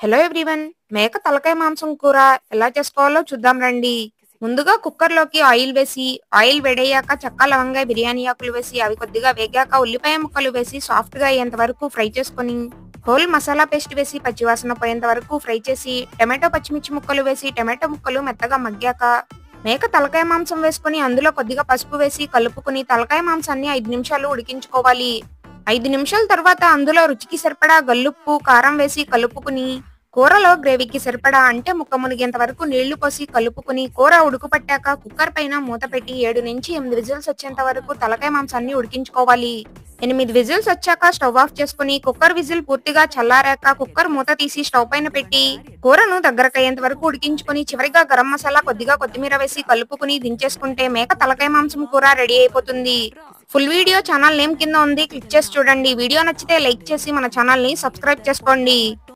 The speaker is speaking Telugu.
Hello everyone. మేక తలకాయ మాంసం కూర ఎలా చేసుకోవాలో చూద్దాం రండి. ముందుగా కుక్కర్లోకి ఆయిల్ వేసి, ఆయిల్ వేడయ్యాక చెక్క, లవంగా, బిర్యానీ ఆకులు వేసి అవి కొద్దిగా వేగాక ఉల్లిపాయ ముక్కలు వేసి సాఫ్ట్గా అయ్యేంత వరకు ఫ్రై చేసుకొని, హోల్ మసాలా పేస్ట్ వేసి పచ్చివాసన పోయేంత వరకు ఫ్రై చేసి, టమాటో పచ్చిమిర్చి ముక్కలు వేసి టమాటో ముక్కలు మెత్తగా మగ్గాక మేక తలకాయ మాంసం వేసుకుని అందులో కొద్దిగా పసుపు వేసి కలుపుకుని తలకాయ మాంసాన్ని 5 నిమిషాలు ఉడికించుకోవాలి. 5 నిమిషాల తర్వాత అందులో రుచికి సరిపడా గల్లుప్పు, కారం వేసి కలుపుకుని, కూరలో గ్రేవీకి సరిపడా అంటే ముక్క మునిగేంత వరకు నీళ్లు పోసి కలుపుకుని, కూర ఉడుకుపట్టాక కుక్కర్ పైన మూత పెట్టి 7 నుంచి 8 విజిల్స్ వచ్చేంత వరకు తలకాయ మాంసాన్ని ఉడికించుకోవాలి. 8 విజిల్స్ వచ్చాక స్టవ్ ఆఫ్ చేసుకుని కుక్కర్ విజిల్ పూర్తిగా చల్లారాక కుక్కర్ మూత తీసి స్టవ్ పైన పెట్టి కూరను దగ్గరకయ్యేంత వరకు ఉడికించుకుని చివరిగా గరం మసాలా కొద్దిగా కొత్తిమీర వేసి కలుపుకుని దించేసుకుంటే మేక తలకాయ మాంసం కూర రెడీ అయిపోతుంది. ఫుల్ వీడియో ఛానల్ నేమ్ కింద ఉంది, క్లిక్ చేసి చూడండి. వీడియో నచ్చితే లైక్ చేసి మన ఛానల్ ని సబ్స్క్రైబ్ చేసుకోండి.